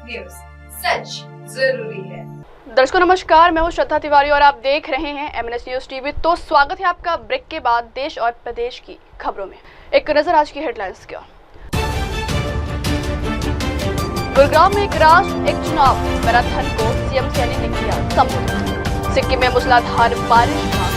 News, सच जरूरी है। दर्शकों नमस्कार, मैं हूं श्रद्धा तिवारी और आप देख रहे हैं MNS न्यूज टीवी। तो स्वागत है आपका ब्रेक के बाद देश और प्रदेश की खबरों में। एक नजर आज की हेडलाइंस की ओर। गुरुग्राम में एक राष्ट्र एक चुनाव मैराथन को सीएम सैनी ने किया संबोधित। सिक्किम में मूसलाधार बारिश का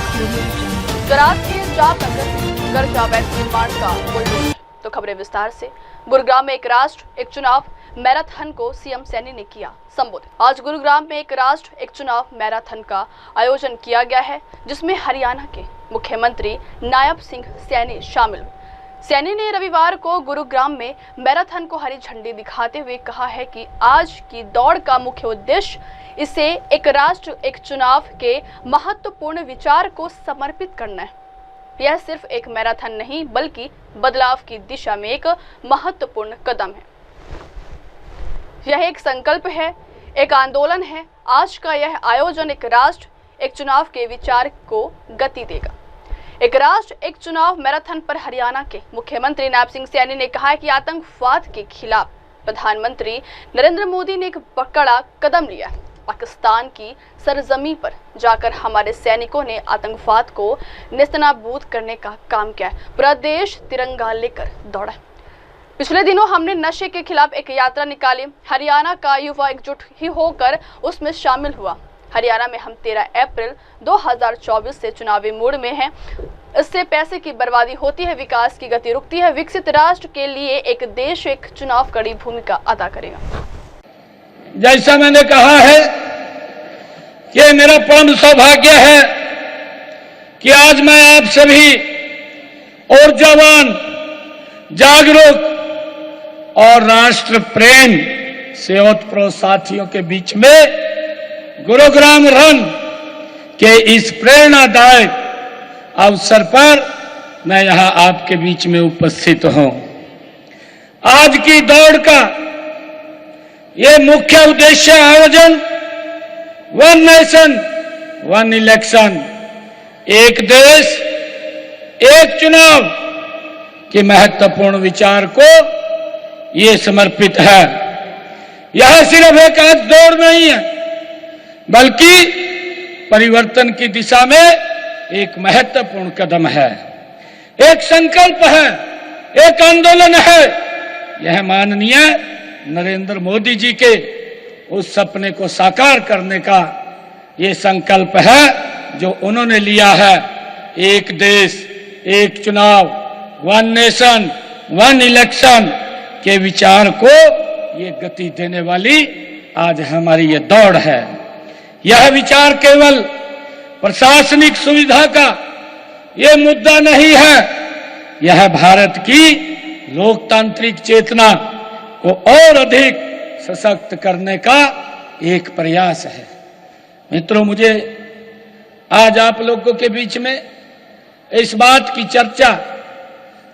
गुजरात के जामनगर गर्जा बैंक निर्माण का बुलडोजर। तो खबरें विस्तार से। गुरुग्राम में एक राष्ट्र एक चुनाव मैराथन को सीएम सैनी ने किया संबोधित। आज गुरुग्राम में एक राष्ट्र एक चुनाव मैराथन का आयोजन किया गया है, जिसमें हरियाणा के मुख्यमंत्री नायब सिंह सैनी शामिल हुए। सैनी ने रविवार को गुरुग्राम में मैराथन को हरी झंडी दिखाते हुए कहा है कि आज की दौड़ का मुख्य उद्देश्य इसे एक राष्ट्र एक चुनाव के महत्वपूर्ण विचार को समर्पित करना है। यह सिर्फ एक मैराथन नहीं बल्कि बदलाव की दिशा में एक महत्वपूर्ण कदम है। यह एक संकल्प है, एक आंदोलन है। आज का यह आयोजन एक राष्ट्र एक चुनाव के विचार को गति देगा। एक राष्ट्र एक चुनाव मैराथन पर हरियाणा के मुख्यमंत्री नायब सिंह सैनी ने कहा है कि आतंकवाद के खिलाफ प्रधानमंत्री नरेंद्र मोदी ने एक बड़ा कदम लिया है। पाकिस्तान की सरजमी पर जाकर हमारे सैनिकों ने आतंकवाद को नेस्तनाबूद करने का काम किया है। पूरा देश तिरंगा लेकर दौड़ा। पिछले दिनों हमने नशे के खिलाफ एक यात्रा निकाली। हरियाणा का युवा एकजुट ही होकर उसमें शामिल हुआ। हरियाणा में हम 13 अप्रैल 2024 से चुनावी मूड में हैं। इससे पैसे की बर्बादी होती है, विकास की गति रुकती है। विकसित राष्ट्र के लिए एक देश एक चुनाव कड़ी भूमिका अदा करेगा। जैसा मैंने कहा है कि मेरा परम सौभाग्य है कि आज मैं आप सभी और जवान जागरूक और राष्ट्र प्रेम सेवतप्रो साथियों के बीच में गुरुग्राम रन के इस प्रेरणादायक अवसर पर मैं यहां आपके बीच में उपस्थित हूं। आज की दौड़ का ये मुख्य उद्देश्य आयोजन वन नेशन वन इलेक्शन, एक देश एक चुनाव के महत्वपूर्ण विचार को ये समर्पित है। यह सिर्फ एक आज दौड़ नहीं है बल्कि परिवर्तन की दिशा में एक महत्वपूर्ण कदम है, एक संकल्प है, एक आंदोलन है। यह माननीय नरेंद्र मोदी जी के उस सपने को साकार करने का ये संकल्प है जो उन्होंने लिया है। एक देश एक चुनाव, वन नेशन वन इलेक्शन के विचार को ये गति देने वाली आज हमारी ये दौड़ है। यह विचार केवल प्रशासनिक सुविधा का ये मुद्दा नहीं है, यह भारत की लोकतांत्रिक चेतना को और अधिक सशक्त करने का एक प्रयास है। मित्रों, मुझे आज आप लोगों के बीच में इस बात की चर्चा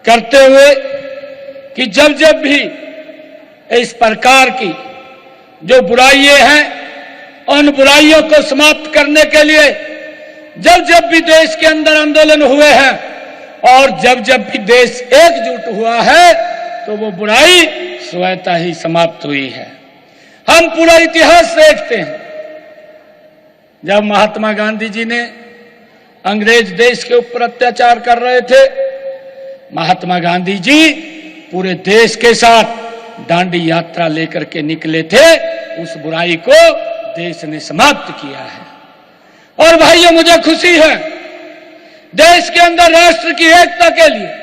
करते हुए कि जब जब भी इस प्रकार की जो बुराइयां हैं उन बुराइयों को समाप्त करने के लिए जब जब भी देश के अंदर आंदोलन हुए हैं और जब जब भी देश एकजुट हुआ है तो वो बुराई स्वतः ही समाप्त हुई है। हम पूरा इतिहास देखते हैं। जब महात्मा गांधी जी ने अंग्रेज देश के ऊपर अत्याचार कर रहे थे, महात्मा गांधी जी पूरे देश के साथ दांडी यात्रा लेकर के निकले थे। उस बुराई को देश ने समाप्त किया है। और भाइयों, मुझे खुशी है देश के अंदर राष्ट्र की एकता के लिए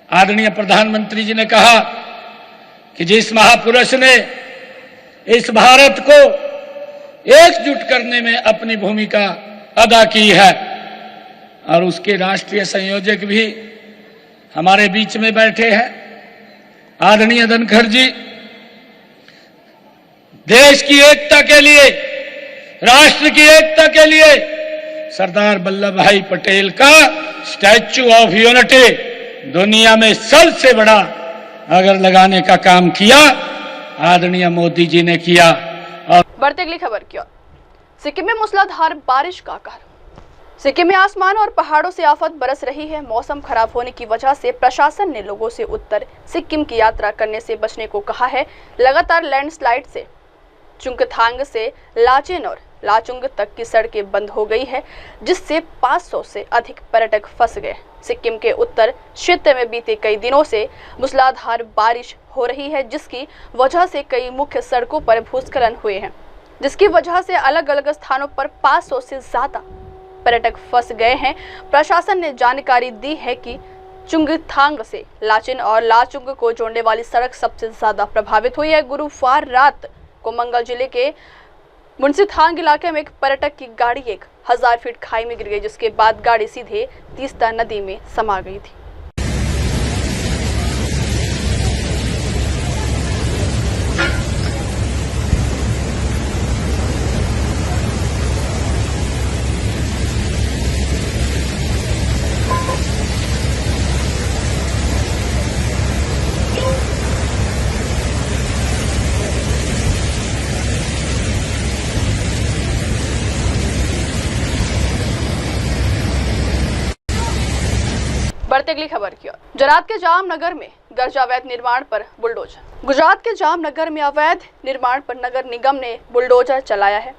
आदरणीय प्रधानमंत्री जी ने कहा कि जिस महापुरुष ने इस भारत को एकजुट करने में अपनी भूमिका अदा की है, और उसके राष्ट्रीय संयोजक भी हमारे बीच में बैठे हैं, आदरणीय धनखड़ जी। देश की एकता के लिए, राष्ट्र की एकता के लिए सरदार वल्लभ भाई पटेल का स्टैच्यू ऑफ यूनिटी दुनिया में सबसे बड़ा अगर लगाने का काम किया आदरणीय मोदी जी ने किया। और बढ़ते अगली खबर की ओर। सिक्किम में मूसलाधार बारिश का कहर। सिक्किम में आसमान और पहाड़ों से आफत बरस रही है। मौसम खराब होने की वजह से प्रशासन ने लोगों से उत्तर सिक्किम की यात्रा करने से बचने को कहा है। लगातार लैंडस्लाइड से चुंगथांग से लाचेन और लाचुंग तक की सड़कें बंद हो गई है, जिससे 500 से अधिक पर्यटक फंस गए। सिक्किम के उत्तर क्षेत्र में बीते कई दिनों से मूसलाधार बारिश हो रही है, जिसकी वजह से कई मुख्य सड़कों पर भूस्खलन हुए हैं, जिसकी वजह से अलग अलग स्थानों पर 500 से ज्यादा पर्यटक फंस गए हैं। प्रशासन ने जानकारी दी है कि चुंगथांग से लाचेन और लाचुंग को जोड़ने वाली सड़क सबसे ज्यादा प्रभावित हुई है। गुरुवार रात को मंगल जिले के मुंसीथांग इलाके में एक पर्यटक की गाड़ी 1000 फीट खाई में गिर गई, जिसके बाद गाड़ी सीधे तीस्ता नदी में समा गई थी। बढ़ते अगली खबर की ओर। गुजरात के जामनगर में गर्ज अवैध निर्माण पर बुलडोजर। गुजरात के जामनगर में अवैध निर्माण पर नगर निगम ने बुलडोजर चलाया है।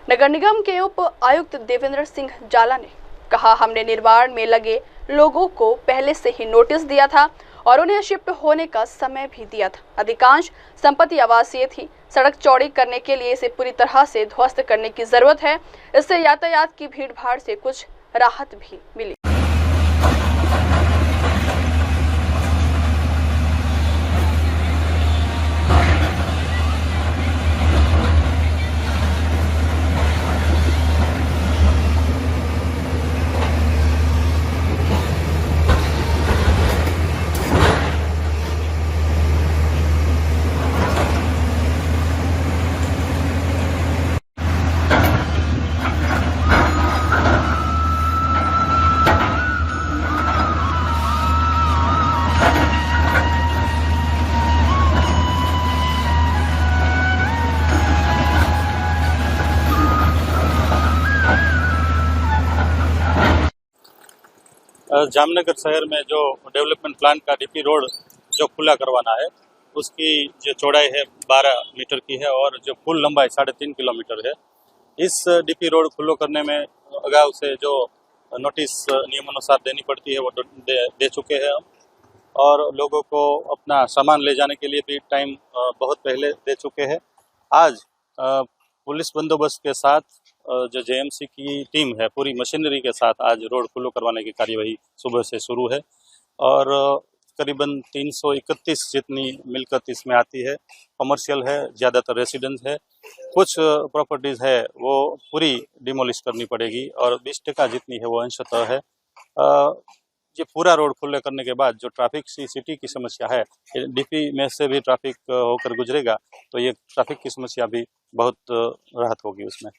नगर निगम के उप आयुक्त देवेंद्र सिंह जाला ने कहा, हमने निर्माण में लगे लोगों को पहले से ही नोटिस दिया था और उन्हें शिफ्ट होने का समय भी दिया था। अधिकांश संपत्ति आवासीय थी। सड़क चौड़ी करने के लिए इसे पूरी तरह से ध्वस्त करने की जरूरत है। इससे यातायात की भीड़ भाड़ से कुछ राहत भी मिली। जामनगर शहर में जो डेवलपमेंट प्लान का डीपी रोड जो खुला करवाना है, उसकी जो चौड़ाई है 12 मीटर की है और जो कुल लंबाई 3.5 किलोमीटर है। इस डीपी रोड खुला करने में अगाऊ से जो नोटिस नियमानुसार देनी पड़ती है वो दे चुके हैं हम, और लोगों को अपना सामान ले जाने के लिए भी टाइम बहुत पहले दे चुके हैं। आज पुलिस बंदोबस्त के साथ जो जेएमसी की टीम है पूरी मशीनरी के साथ आज रोड खुला करवाने की कार्यवाही सुबह से शुरू है और करीबन 331 जितनी मिलकत इसमें आती है। कमर्शियल है, ज़्यादातर रेसिडेंस है, कुछ प्रॉपर्टीज़ है वो पूरी डिमोलिश करनी पड़ेगी और 20% जितनी है वो अंशतः है। ये पूरा रोड खुले करने के बाद जो ट्रैफिक सिटी की समस्या है, डीपी में से भी ट्रैफिक होकर गुजरेगा तो ये ट्रैफिक की समस्या भी बहुत राहत होगी उसमें।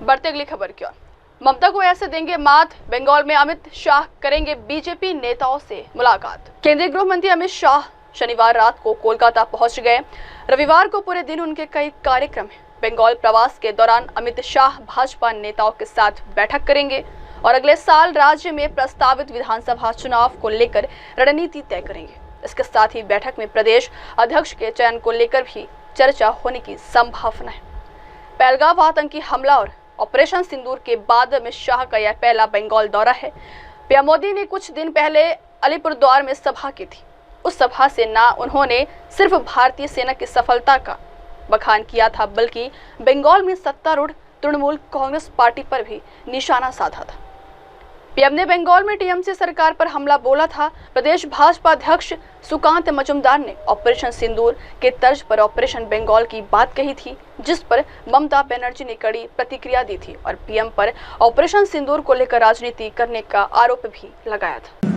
बढ़ते अगली खबर की ओर। ममता को ऐसे देंगे मात, बंगाल में अमित शाह करेंगे बीजेपी नेताओं से मुलाकात। केंद्रीय गृह मंत्री अमित शाह शनिवार रात को कोलकाता पहुंच गए। रविवार को पूरे दिन उनके कई कार्यक्रम हैं। बंगाल प्रवास के दौरान अमित शाह भाजपा नेताओं के साथ बैठक करेंगे और अगले साल राज्य में प्रस्तावित विधानसभा चुनाव को लेकर रणनीति तय करेंगे। इसके साथ ही बैठक में प्रदेश अध्यक्ष के चयन को लेकर भी चर्चा होने की संभावना है। पहलगाम आतंकी हमला और ऑपरेशन सिंदूर के बाद अमित शाह का यह पहला बंगाल दौरा है। पीएम मोदी ने कुछ दिन पहले अलीपुरद्वार में सभा की थी। उस सभा से ना उन्होंने सिर्फ भारतीय सेना की सफलता का बखान किया था, बल्कि बंगाल में सत्तारूढ़ तृणमूल कांग्रेस पार्टी पर भी निशाना साधा था। पीएम ने बंगाल में टीएमसी सरकार पर हमला बोला था। प्रदेश भाजपा अध्यक्ष सुकांत मजुमदार ने ऑपरेशन सिंदूर के तर्ज पर ऑपरेशन बंगाल की बात कही थी, जिस पर ममता बनर्जी ने कड़ी प्रतिक्रिया दी थी और पीएम पर ऑपरेशन सिंदूर को लेकर राजनीति करने का आरोप भी लगाया था।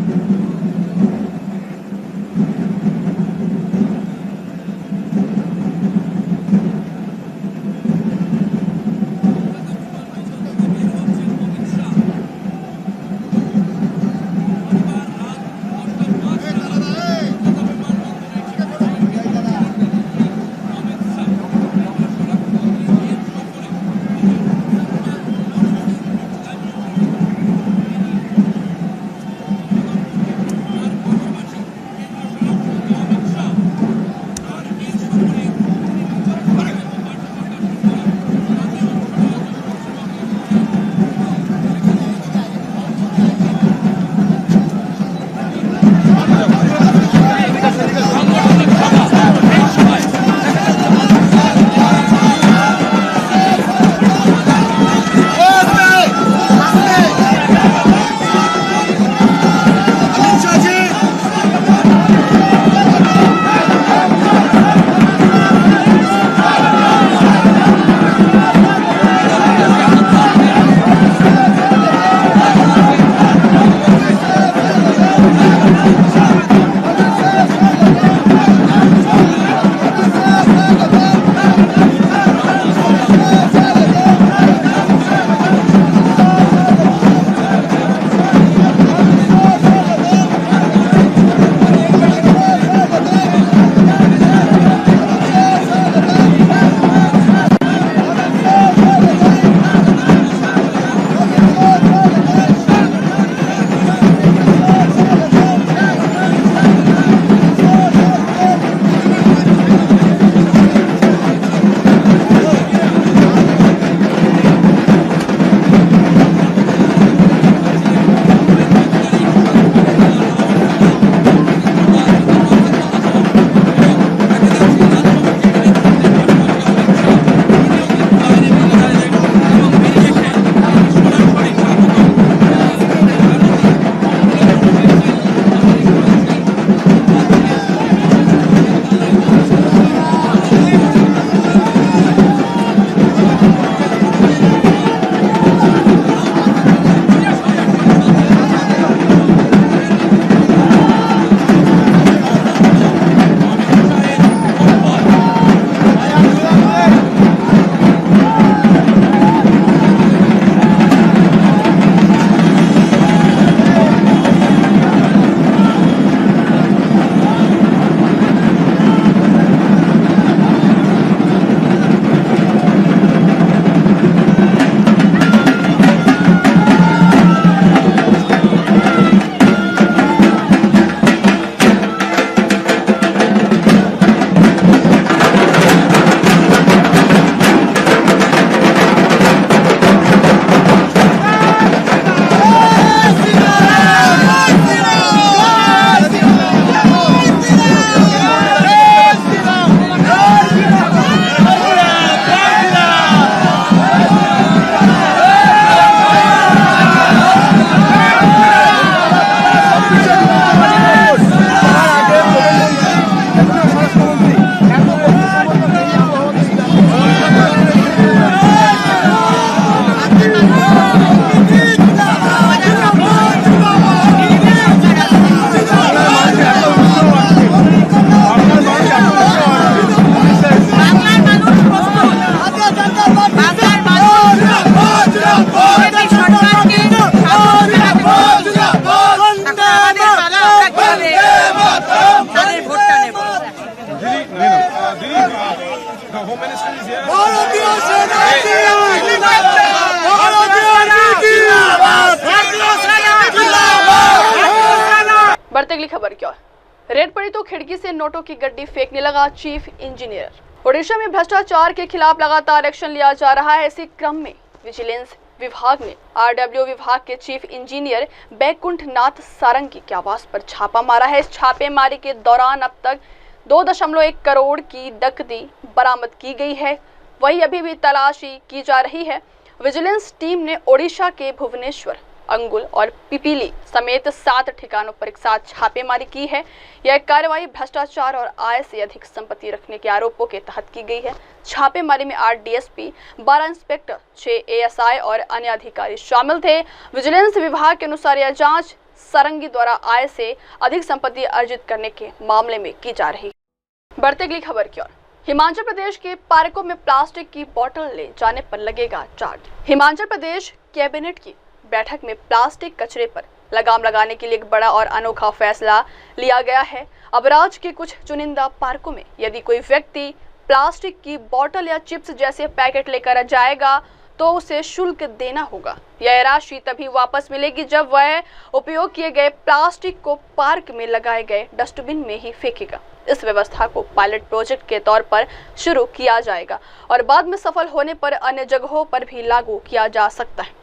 से नोटों की गड्डी फेंकने लगा चीफ इंजीनियर। ओडिशा में भ्रष्टाचार के खिलाफ लगातार एक्शन लिया जा रहा है। इसी क्रम में विजिलेंस विभाग ने आरडब्ल्यू विभाग के चीफ इंजीनियर बैकुंठ नाथ सारंगी के आवास पर छापा मारा है। इस छापेमारी के दौरान अब तक 2.1 करोड़ की नकदी बरामद की गई है। वहीं अभी भी तलाशी की जा रही है। विजिलेंस टीम ने ओडिशा के भुवनेश्वर, अंगुल और पिपीली समेत 7 ठिकानों पर एक साथ छापेमारी की है। यह कार्रवाई भ्रष्टाचार और आय से अधिक संपत्ति रखने के आरोपों के तहत की गई है। छापेमारी में 8 डीएसपी, 12 इंस्पेक्टर, 6 एएसआई और अन्य अधिकारी शामिल थे। विजिलेंस विभाग के अनुसार यह जांच सारंगी द्वारा आय से अधिक संपत्ति अर्जित करने के मामले में की जा रही है। बढ़ते अगली खबर की ओर। हिमाचल प्रदेश के पार्कों में प्लास्टिक की बोतल ले जाने पर लगेगा चार्ज। हिमाचल प्रदेश कैबिनेट की बैठक में प्लास्टिक कचरे पर लगाम लगाने के लिए एक बड़ा और अनोखा फैसला लिया गया है। अब राज्य के कुछ चुनिंदा पार्कों में यदि कोई व्यक्ति प्लास्टिक की बोतल या चिप्स जैसे पैकेट लेकर जाएगा तो उसे शुल्क देना होगा। यह राशि तभी वापस मिलेगी जब वह उपयोग किए गए प्लास्टिक को पार्क में लगाए गए डस्टबिन में ही फेंकेगा। इस व्यवस्था को पायलट प्रोजेक्ट के तौर पर शुरू किया जाएगा और बाद में सफल होने पर अन्य जगहों पर भी लागू किया जा सकता है।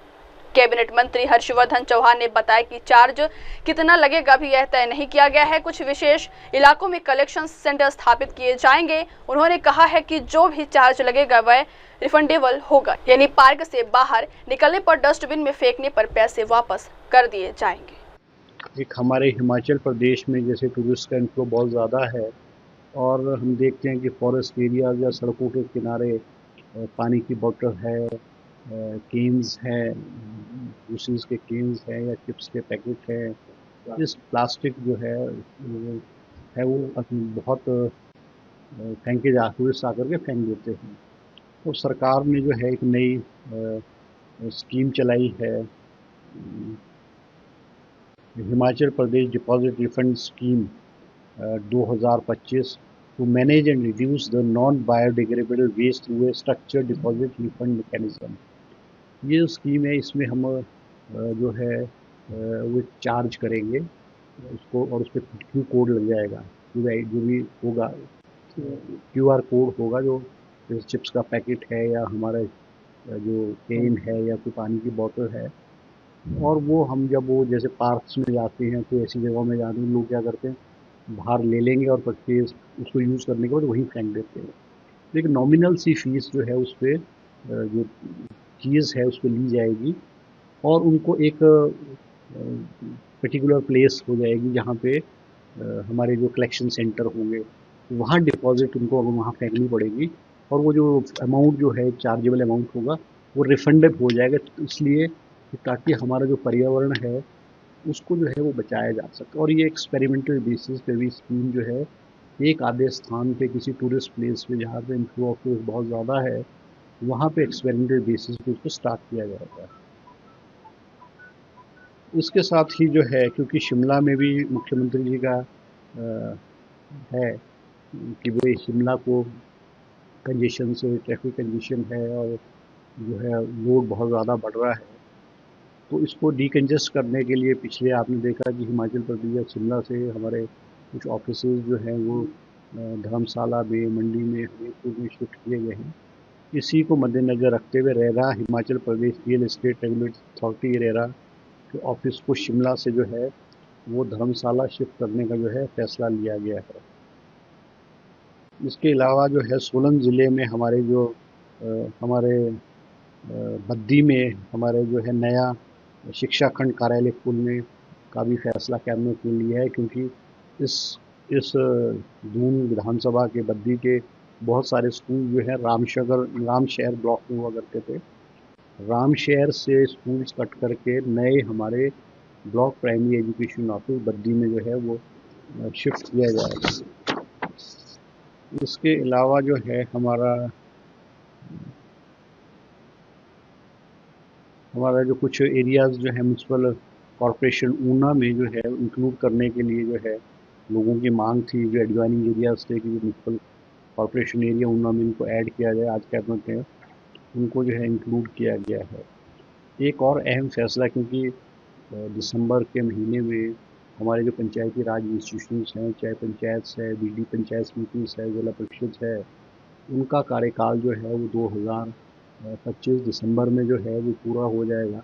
कैबिनेट मंत्री हर्षवर्धन चौहान ने बताया कि चार्ज कितना लगेगा अभी यह तय नहीं किया गया है। कुछ विशेष इलाकों में कलेक्शन सेंटर स्थापित किए जाएंगे। उन्होंने कहा है कि जो भी चार्ज लगेगा वह रिफंडेबल होगा, यानी पार्क से बाहर निकलने पर डस्टबिन में फेंकने पर पैसे वापस कर दिए जाएंगे। एक हमारे हिमाचल प्रदेश में जैसे टूरिस्ट का इनफ्लो बहुत ज़्यादा है और हम देखते हैं कि फॉरेस्ट एरियाज या सड़कों के किनारे पानी की बोतल है, केन्स हैं, जूसेस के केन्स हैं या चिप्स के पैकेट हैं। इस प्लास्टिक जो है वो बहुत फेंके जा टूरिस्ट आकर के फेंक देते हैं। तो सरकार ने जो है एक नई स्कीम चलाई है, Himachal Pradesh deposit refund scheme 2025 to manage and reduce the non-biodegradable waste through a structured deposit refund mechanism। ये जो स्कीम है इसमें हम जो है वो चार्ज करेंगे उसको और उस पर क्यू कोड लग जाएगा। जो भी होगा QR कोड होगा, जो जैसे चिप्स का पैकेट है या हमारा जो केन है या कोई पानी की बोतल है, और वो हम जब वो जैसे पार्क्स में जाते हैं तो ऐसी जगहों में जाते हैं लोग क्या करते हैं बाहर ले लेंगे और परचेज उसको यूज़ करने के बाद वहीं फेंक देते हैं। तो एक नॉमिनल सी फीस जो है उस पर जो चीज़ है उस पर ली जाएगी और उनको एक पर्टिकुलर प्लेस हो जाएगी जहाँ पे हमारे जो कलेक्शन सेंटर होंगे वहाँ डिपॉजिट उनको वहाँ फेंकनी पड़ेगी और वो जो अमाउंट जो है चार्जेबल अमाउंट होगा वो रिफंडेड हो जाएगा, इसलिए ताकि हमारा जो पर्यावरण है उसको जो है वो बचाया जा सके। और ये एक्सपेरिमेंटल बेसिस पे भी स्कीम जो है एक आधे स्थान पे किसी टूरिस्ट प्लेस पे जहाँ पे इनफ्लो ऑफ टूरिस्ट बहुत ज़्यादा है वहाँ पे एक्सपेरिमेंटल बेसिस पे उसको स्टार्ट किया जाएगा है। इसके साथ ही जो है क्योंकि शिमला में भी मुख्यमंत्री जी का है कि भाई शिमला को कंजेशन से ट्रैफिक कंजेशन है और जो है लोड बहुत ज़्यादा बढ़ रहा है, तो इसको डीकंजेस्ट करने के लिए पिछले आपने देखा कि हिमाचल प्रदेश या शिमला से हमारे कुछ ऑफिसेज जो हैं वो धर्मशाला में, मंडी में, हमीरपुर में शिफ्ट किए गए हैं। इसी को मद्देनज़र रखते हुए RERA Himachal Pradesh real estate regulatory authority RERA के ऑफिस को शिमला से जो है वो धर्मशाला शिफ्ट करने का जो है फैसला लिया गया है। इसके अलावा जो है सोलन ज़िले में हमारे जो हमारे बद्दी में हमारे जो है नया शिक्षा खंड कार्यालय खोलने का भी फैसला कैबिनेट ने लिया है, क्योंकि इस दून विधानसभा के बद्दी के बहुत सारे स्कूल जो है रामशहर ब्लॉक में हुआ करते थे। रामशहर से स्कूल्स कट करके नए हमारे block primary education office Baddi में जो है वो शिफ्ट किया जाएगा। इसके अलावा जो है हमारा जो कुछ एरियाज़ जो है म्यूनसिपल कॉरपोरेशन ऊना में जो है इंक्लूड करने के लिए जो है लोगों की मांग थी, जो एडजॉइनिंग एरियाज़ थे कि म्यूनसिपल कॉरपोरेशन एरिया ऊना में इनको ऐड किया जाए। आज कैबिनेट में उनको जो है इंक्लूड किया गया है। एक और अहम फैसला, क्योंकि दिसंबर के महीने में हमारे जो पंचायती राज इंस्टीट्यूशंस हैं, चाहे पंचायत है, बीडी पंचायत समिति है, जिला परिषद है, उनका कार्यकाल जो है वो 2025 दिसंबर में जो है वो पूरा हो जाएगा।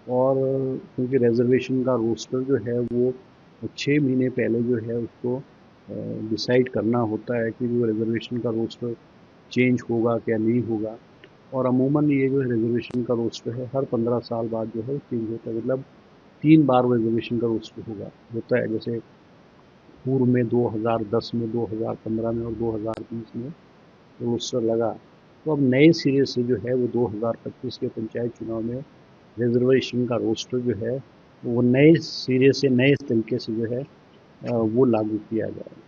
और क्योंकि रिजर्वेशन का रोस्टर जो है वो 6 महीने पहले जो है उसको डिसाइड करना होता है कि जो रिजर्वेशन का रोस्टर चेंज होगा क्या नहीं होगा। और अमूमन ये जो रिजर्वेशन का रोस्टर है हर 15 साल बाद जो है चेंज होता है, मतलब 3 बार रिजर्वेशन का रोस्टर होता है। जैसे पूर्व में 2010 में, 2015 में और 2020 में रोस्टर लगा, तो अब नए सिरे से जो है वो 2025 के पंचायत चुनाव में रिजर्वेशन का रोस्टर जो है वो नए सिरे से, नए तरीके से जो है वो लागू किया जाएगा।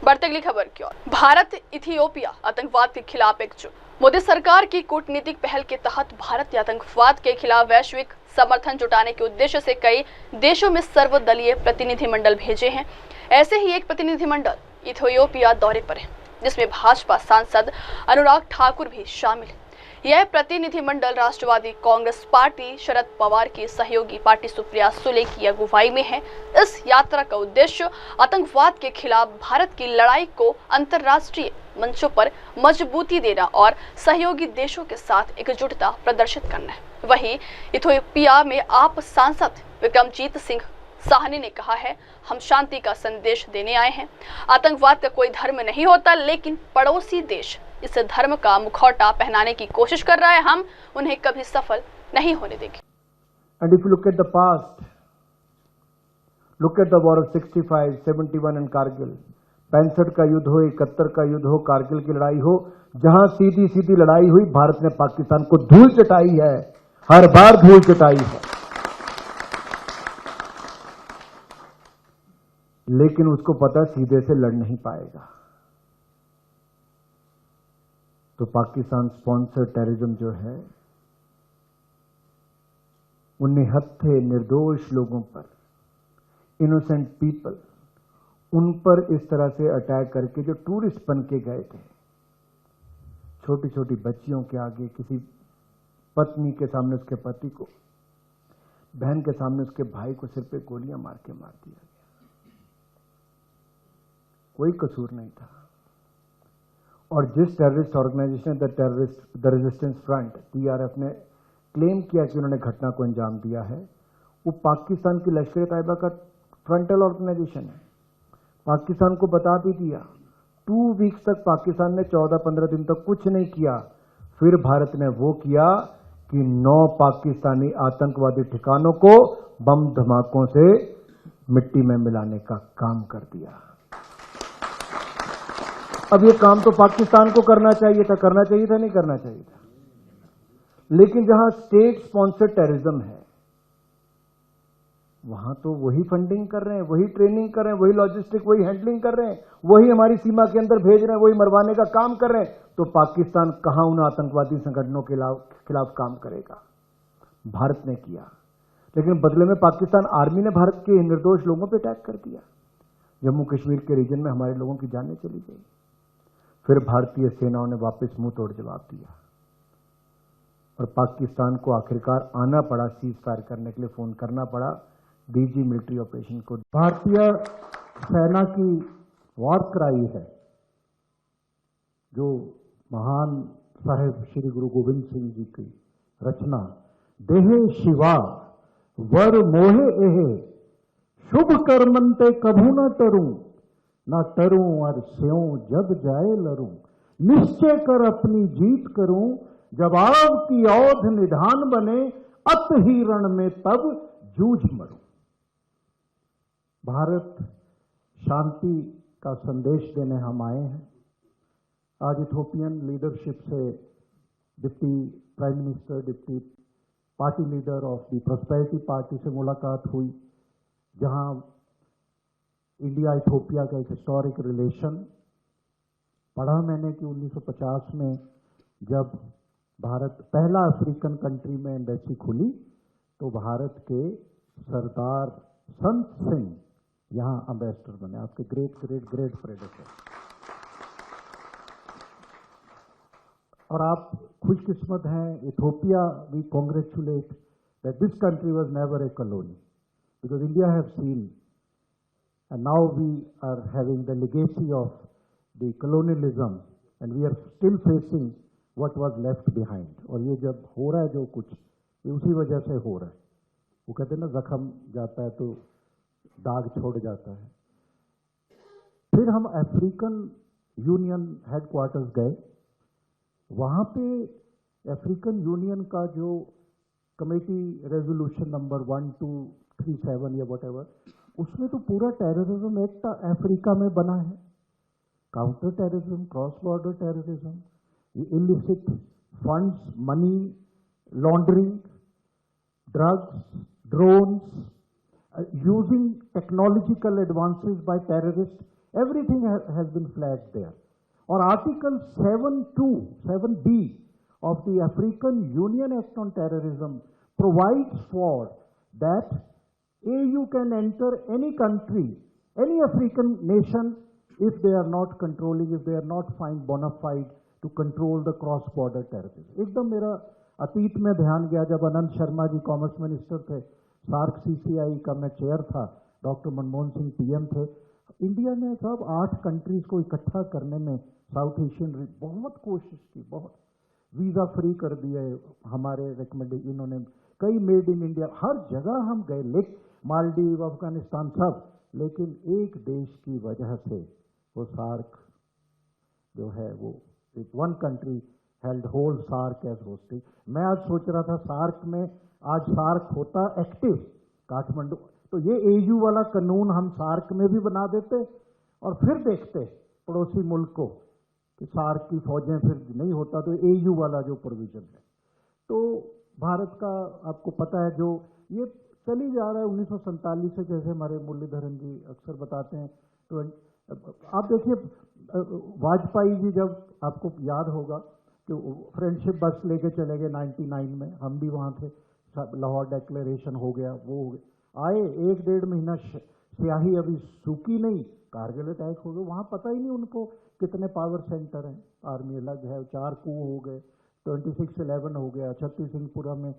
बढ़ते अगली खबर की ओर। भारत इथियोपिया आतंकवाद के खिलाफ एकजुट। मोदी सरकार की कूटनीतिक पहल के तहत भारत आतंकवाद के खिलाफ वैश्विक समर्थन जुटाने के उद्देश्य से कई देशों में सर्वदलीय प्रतिनिधिमंडल भेजे हैं। ऐसे ही एक प्रतिनिधिमंडल इथियोपिया दौरे पर है, जिसमें भाजपा सांसद अनुराग ठाकुर भी शामिल है। यह प्रतिनिधिमंडल राष्ट्रवादी कांग्रेस पार्टी शरद पवार की सहयोगी पार्टी सुप्रिया सुले की अगुवाई में है। इस यात्रा का उद्देश्य आतंकवाद के खिलाफ भारत की लड़ाई को अंतर्राष्ट्रीय मंचों पर मजबूती देना और सहयोगी देशों के साथ एकजुटता प्रदर्शित करना है। वहीं इथियोपिया में आप सांसद विक्रमजीत सिंह साहनी ने कहा है, हम शांति का संदेश देने आए हैं। आतंकवाद का कोई धर्म नहीं होता, लेकिन पड़ोसी देश इस धर्म का मुखौटा पहनाने की कोशिश कर रहा है। हम उन्हें कभी सफल नहीं होने देंगे। And if you look at the past, look at the war of 65, 71 and Kargil, 65 का युद्ध हो, 71 का युद्ध हो, कारगिल की लड़ाई हो, जहां सीधी सीधी लड़ाई हुई, भारत ने पाकिस्तान को धूल चटाई है, हर बार धूल चटाई है। लेकिन उसको पता सीधे से लड़ नहीं पाएगा। तो पाकिस्तान स्पॉन्सर्ड टेररिज्म जो है, उन निहत्थे निर्दोष लोगों पर, इनोसेंट पीपल, उन पर इस तरह से अटैक करके जो टूरिस्ट बन के गए थे, छोटी छोटी बच्चियों के आगे, किसी पत्नी के सामने उसके पति को, बहन के सामने उसके भाई को सिर पे गोलियां मार दिया गया। कोई कसूर नहीं था। और जिस terrorist organisation the resistance front TRF ने क्लेम किया कि उन्होंने घटना को अंजाम दिया है, वो पाकिस्तान की लश्कर तैयबा का फ्रंटल ऑर्गेनाइजेशन है। पाकिस्तान को बता भी दिया। 2 वीक्स तक पाकिस्तान ने 14-15 दिन तक कुछ नहीं किया। फिर भारत ने वो किया कि 9 पाकिस्तानी आतंकवादी ठिकानों को बम धमाकों से मिट्टी में मिलाने का काम कर दिया। अब ये काम तो पाकिस्तान को करना चाहिए था, नहीं करना चाहिए था। लेकिन जहां स्टेट स्पॉन्सर्ड टेररिज्म है, वहां तो वही फंडिंग कर रहे हैं, वही ट्रेनिंग कर रहे हैं, वही लॉजिस्टिक, वही हैंडलिंग कर रहे हैं, वही हमारी सीमा के अंदर भेज रहे हैं, वही मरवाने का काम कर रहे हैं। तो पाकिस्तान कहां उन आतंकवादी संगठनों के खिलाफ काम करेगा? भारत ने किया, लेकिन बदले में पाकिस्तान आर्मी ने भारत के निर्दोष लोगों पर अटैक कर दिया। जम्मू कश्मीर के रीजन में हमारे लोगों की जानें चली गई। फिर भारतीय सेनाओं ने वापस मुंह तोड़ जवाब दिया और पाकिस्तान को आखिरकार आना पड़ा, सीज फायर करने के लिए फोन करना पड़ा DG मिलिट्री ऑपरेशन को। भारतीय सेना की वॉर क्राई है, जो महान साहिब श्री गुरु गोविंद सिंह जी की रचना, देहे शिवा वर मोहे एहे, शुभ कर्मंते कभू न टरूं, ना टरूं और स्यों जब जाए लरूं, निश्चय कर अपनी जीत करूं, जब आव की औध निधान बने, अत ही रण में तब जूझ मरूं। भारत शांति का संदेश देने हम आए हैं। आज इथोपियन लीडरशिप से deputy prime minister, deputy party leader of the prosperity party से मुलाकात हुई, जहां इंडिया इथोपिया का एक हिस्टोरिक रिलेशन पढ़ा मैंने कि 1950 में जब भारत पहला अफ्रीकन कंट्री में एम्बेसी खुली, तो भारत के सरदार संत सिंह यहां एम्बेसडर बने, आपके ग्रेट ग्रेट ग्रेट प्रेडेसर। और आप खुशकिस्मत हैं, Ethiopia, we congratulate that this country was never a colony, because India have seen And now we are having the legacy of the colonialism, and we are still facing what was left behind. और ये जब हो रहा है जो कुछ, ये उसी वजह से हो रहा है. वो कहते हैं ना, जख्म जाता है तो दाग छोड़ जाता है. फिर हम अफ्रीकन यूनियन हेडक्वार्टर्स गए. वहाँ पे अफ्रीकन यूनियन का जो कमेटी रेजोल्यूशन नंबर 1237 या वट एवर, उसमें तो पूरा टेररिज्म एक्ट अफ्रीका में बना है. Counter terrorism, cross border terrorism, illicit funds, money laundering, drugs, drones, using technological advances by terrorists, everything has been flagged there. Or Article 7B of the African Union Act on Terrorism provides for that AU can enter any country, any African nation, if they are not controlling, if they are not find bona fide to control the cross-border terrorism. एकदम मेरा अतीत में ध्यान गया जब अनंत Sharma ji commerce minister थे, SAARC CCI का मैं चेयर था, डॉक्टर मनमोहन सिंह PM थे. इंडिया ने सब 8 कंट्रीज को इकट्ठा करने में साउथ एशियन बहुत कोशिश की, बहुत वीज़ा फ्री कर दिए हमारे रिकमेंडेशन. इन्होंने कई मेड इन इंडिया, हर जगह हम गए, लेकिन मालदीव, अफगानिस्तान सब, लेकिन एक देश की वजह से वो सार्क जो है वो one country held whole SAARC as hosting. मैं आज सोच रहा था सार्क में आज सार्क होता एक्टिव काठमांडू, तो ये AU वाला कानून हम सार्क में भी बना देते और फिर देखते पड़ोसी मुल्क को कि सार्क की फौजें फिर नहीं होता, तो AU वाला जो प्रोविजन है. तो भारत का आपको पता है जो ये चली जा रहा है 1947 से, जैसे हमारे मुरलीधरन जी अक्सर बताते हैं. तो आप देखिए वाजपेयी जी, जब आपको याद होगा कि फ्रेंडशिप बस लेके चले गए 99 में, हम भी वहाँ थे, लाहौर डिक्लेरेशन हो गया, वो हो गया, आए 1-1.5 महीना स्याही अभी सूखी नहीं, कारगिल अटैक हो गया. वहाँ पता ही नहीं उनको कितने पावर सेंटर हैं, आर्मी अलग है, 4 coup हो गए, 26/11 हो गया, छत्तीस सिंहपुरा में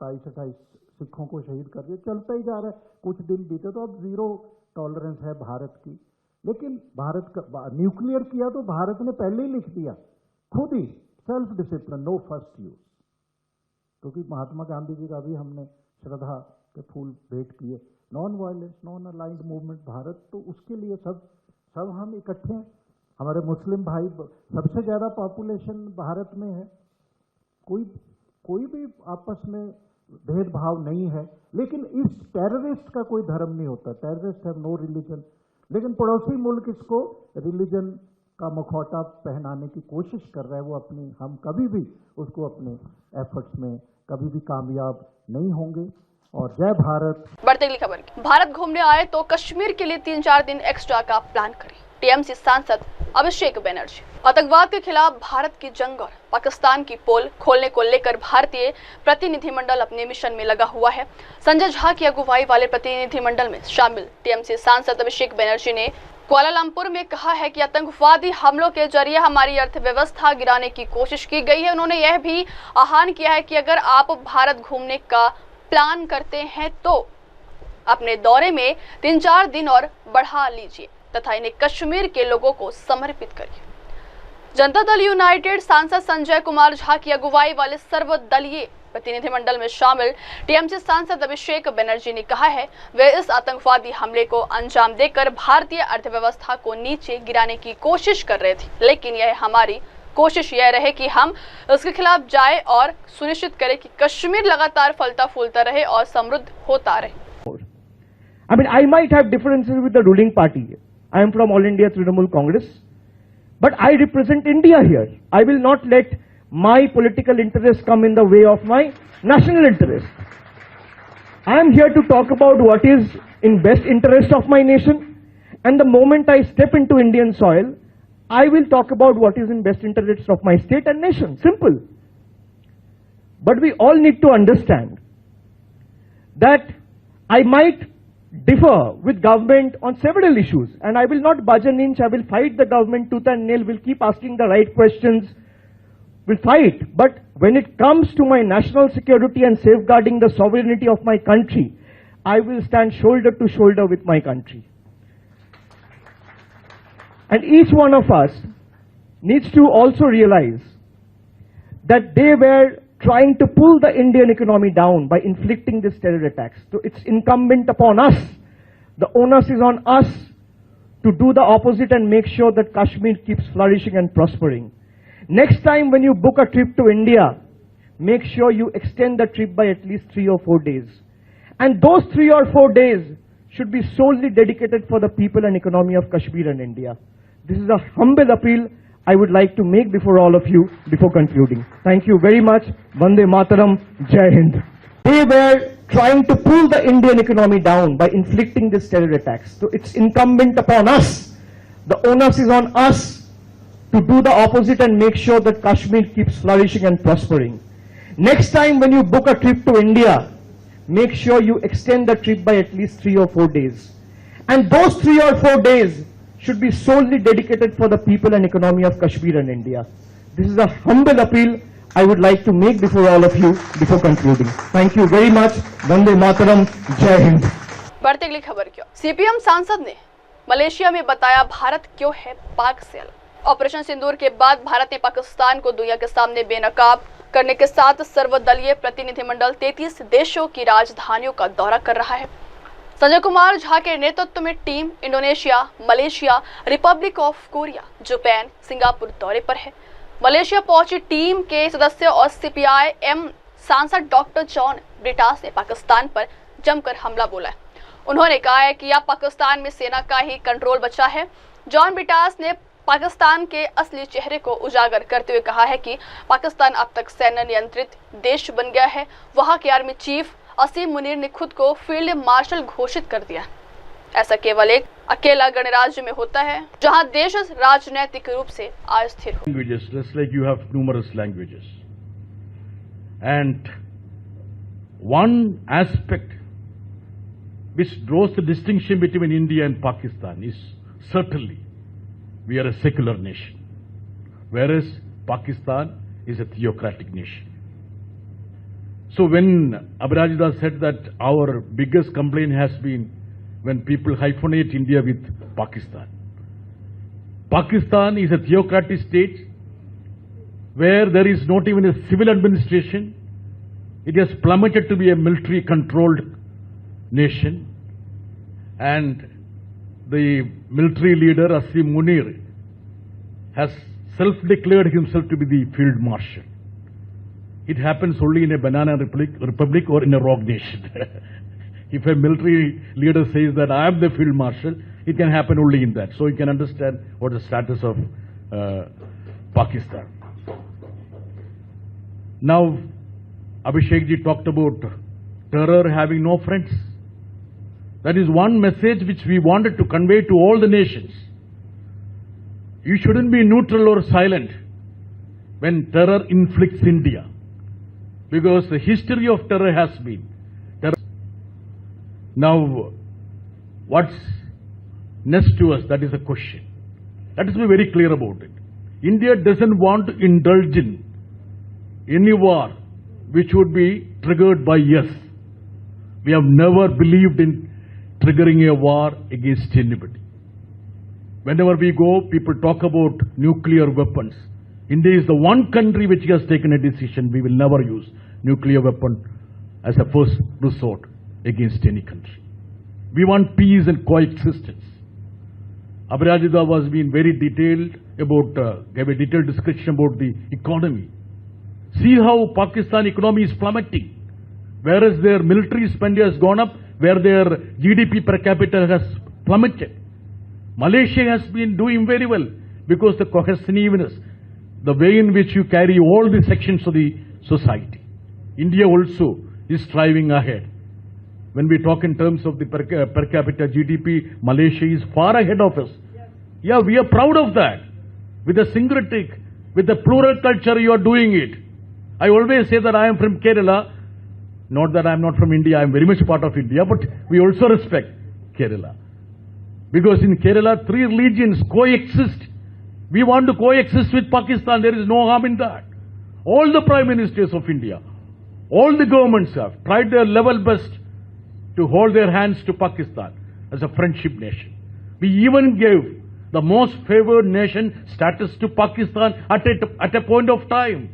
27-28 सिखों को शहीद कर दिया, चलता ही जा रहा है. कुछ दिन बीते तो अब 0 टॉलरेंस है भारत की. लेकिन भारत का न्यूक्लियर किया तो भारत ने पहले ही लिख दिया खुद ही, self discipline, no first use. क्योंकि महात्मा गांधी जी का भी हमने श्रद्धा के फूल भेंट किए. Non violence, non aligned movement Bharat, तो उसके लिए सब हम इकट्ठे हैं. हमारे मुस्लिम भाई, सबसे ज्यादा पॉपुलेशन भारत में है, कोई भी आपस में भेदभाव नहीं है. लेकिन इस टेररिस्ट का कोई धर्म नहीं होता, टेररिस्ट हैव नो रिलीजन. लेकिन पड़ोसी मुल्क इसको रिलीजन का मुखौटा पहनाने की कोशिश कर रहा है. वो हम कभी भी उसको अपने एफर्ट्स में कभी भी कामयाब नहीं होंगे. और जय भारत. बढ़ती अगली खबर की, भारत घूमने आए तो कश्मीर के लिए 3-4 दिन एक्स्ट्रा का प्लान करें. TMC सांसद अभिषेक बनर्जी. आतंकवाद के खिलाफ भारत की जंग और पाकिस्तान की पोल खोलने को लेकर भारतीय प्रतिनिधिमंडल अपने मिशन में लगा हुआ है. संजय झा की अगुवाई वाले प्रतिनिधिमंडल में शामिल TMC सांसद अभिषेक बनर्जी ने कुआलालंपुर में कहा है कि आतंकवादी हमलों के जरिए हमारी अर्थव्यवस्था गिराने की कोशिश की गई है. उन्होंने यह भी आह्वान किया है कि अगर आप भारत घूमने का प्लान करते हैं तो अपने दौरे में 3-4 दिन और बढ़ा लीजिए तथा इन्हें कश्मीर के लोगों को समर्पित करिए. जनता दल यूनाइटेड सांसद संजय कुमार झा की अगुवाई वाले सर्वदलीय प्रतिनिधिमंडल में शामिल TMC सांसद अभिषेक बनर्जी ने कहा है वे इस आतंकवादी हमले को अंजाम देकर भारतीय अर्थव्यवस्था को नीचे गिराने की कोशिश कर रहे थे, लेकिन यह हमारी कोशिश यह रहे कि हम इसके खिलाफ जाए और सुनिश्चित करें कि कश्मीर लगातार फलता फूलता रहे और समृद्ध होता रहे. I mean, I might have differences with the ruling party. I am from All India Trinamool Congress, but I represent India here. I will not let my political interests come in the way of my national interest. I am here to talk about what is in best interest of my nation, and the moment I step into Indian soil, I will talk about what is in best interest of my state and nation. Simple. But we all need to understand that I might differ with government on several issues, and I will not budge an inch. I will fight the government tooth and nail, will keep asking the right questions, will fight. But when it comes to my national security and safeguarding the sovereignty of my country, I will stand shoulder to shoulder with my country. And each one of us needs to also realize that they were trying to pull the Indian economy down by inflicting these terror attacks. So it's incumbent upon us. The onus is on us to do the opposite and make sure that Kashmir keeps flourishing and prospering. Next time when you book a trip to India, make sure you extend the trip by at least 3 or 4 days. And those 3 or 4 days should be solely dedicated for the people and economy of Kashmir and India. This is a humble appeal I would like to make before all of you before concluding. Thank you very much. Vande Mataram. Jai Hind. They were trying to pull the Indian economy down by inflicting these terror attacks. So it's incumbent upon us. The onus is on us to do the opposite and make sure that Kashmir keeps flourishing and prospering. Next time when you book a trip to India, make sure you extend the trip by at least 3 or 4 days. And those 3 or 4 days should be solely dedicated for the people and economy of Kashmir and India. This is a humble appeal I would like to make before all of you before concluding. Thank you very much. Vande Mataram. Jai Hind. बढ़ती अगली खबर क्यों? CPM सांसद ने Malaysia में बताया भारत क्यों है पाक से अलग। ऑपरेशन सिंदूर के बाद भारत ने पाकिस्तान को दुनिया के सामने बेनकाब करने के साथ सर्वदलीय प्रतिनिधिमंडल 33 देशों की राजधानियों का दौरा कर रहा है। संजय कुमार झा के नेतृत्व में team Indonesia, Malaysia, Republic of Korea, Japan, Singapore दौरे पर है। मलेशिया पहुंची टीम के सदस्य और सीपीआई एम सांसद डॉक्टर जॉन ब्रिटास ने पाकिस्तान पर जमकर हमला बोला है। उन्होंने कहा है कि अब पाकिस्तान में सेना का ही कंट्रोल बचा है। जॉन ब्रिटास ने पाकिस्तान के असली चेहरे को उजागर करते हुए कहा है कि पाकिस्तान अब तक सेना नियंत्रित देश बन गया है। वहां के आर्मी चीफ असीम मुनीर ने खुद को फील्ड मार्शल घोषित कर दिया। ऐसा केवल एक अकेला गणराज्य में होता है जहां देश राजनीतिक रूप से अस्थिर हो। Languages, just like you have numerous languages. And one aspect which draws the distinction between India and Pakistan is certainly we are a secular nation, whereas Pakistan is a theocratic nation. So when Abhirajida said that our biggest complaint has been when people hyphenate India with Pakistan. Pakistan is a theocratic state where there is not even a civil administration. It has plummeted to be a military controlled nation, and the military leader Asim Munir has self-declared himself to be the field marshal. It happens only in a banana republic or in a rogue nation. If a military leader says that I am the field marshal, it can happen only in that. So you can understand what the status of Pakistan. Now, Abhishek ji talked about terror having no friends. That is one message which we wanted to convey to all the nations. You shouldn't be neutral or silent when terror inflicts India, because the history of terror has been terror. Now, what's next to us? That is a question. Let us be very clear about it. India doesn't want to indulge in any war which would be triggered by us. We have never believed in triggering a war against anybody. Whenever we go, people talk about nuclear weapons. India is the one country which has taken a decision: we will never use nuclear weapon as a first resort against any country. We want peace and coexistence. Abhirajida was being very detailed about, gave a detailed description about the economy. See how Pakistan economy is plummeting, whereas their military spend has gone up, where their GDP per capita has plummeted. Malaysia has been doing very well because the cohesiveness, the way in which you carry all the sections of the society. India also is striving ahead. When we talk in terms of the per capita GDP, Malaysia is far ahead of us. Yeah, we are proud of that. With the syncretic, with the plural culture, you are doing it. I always say that I am from Kerala. Not that I am not from India, I am very much part of India, but we also respect Kerala. Because in Kerala, 3 religions coexist. We want to coexist with Pakistan. There is no harm in that. All the prime ministers of India, all the governments have tried their level best to hold their hands to Pakistan as a friendship nation. We even gave the most favored nation status to Pakistan at a point of time.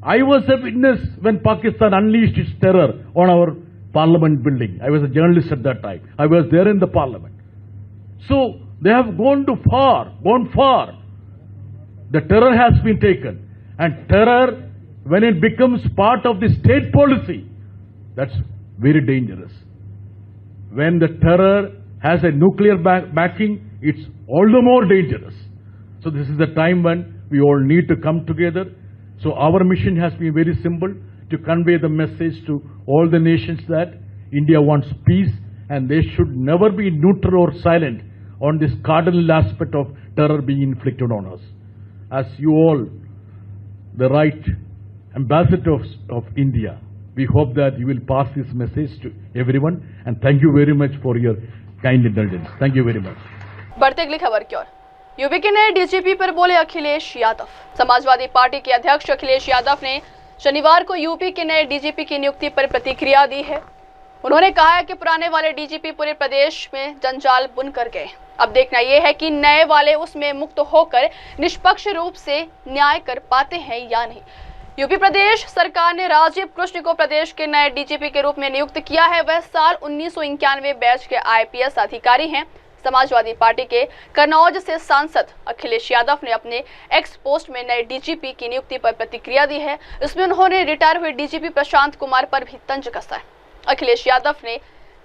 I was a witness when Pakistan unleashed its terror on our parliament building. I was a journalist at that time. I was there in the parliament. So they have gone far. The terror has been taken. And terror, when it becomes part of the state policy, that's very dangerous. When the terror has a nuclear backing, it's all the more dangerous. So this is the time when we all need to come together. So our mission has been very simple, to convey the message to all the nations that India wants peace and they should never be neutral or silent on this cardinal aspect of terror being inflicted on us. As you all, the right ambassadors of India, we hope that you will pass this message to everyone, and thank you very much for your kind indulgence. Thank you very much. बढ़ती अगली खबर की ओर। UP के नए DGP पर बोले Akhilesh Yadav. Samajwadi party के अध्यक्ष अखिलेश यादव ने शनिवार को यूपी के नए डीजीपी की नियुक्ति पर प्रतिक्रिया दी है। उन्होंने कहा है कि पुराने वाले डीजीपी पूरे प्रदेश में जंजाल बुन कर गए। अब देखना यह है कि नए वाले उसमें मुक्त होकर निष्पक्ष रूप से न्याय कर पाते हैं या नहीं। यूपी प्रदेश सरकार ने राजीव कृष्ण को प्रदेश के नए डीजीपी के रूप में नियुक्त किया है। वह साल 1991 बैच के आईपीएस अधिकारी हैं। समाजवादी पार्टी के कन्नौज से सांसद अखिलेश यादव ने अपने एक्स पोस्ट में नए डीजीपी की नियुक्ति पर प्रतिक्रिया दी है। इसमें उन्होंने रिटायर हुए डीजीपी प्रशांत कुमार पर भी तंज कसा है। अखिलेश यादव ने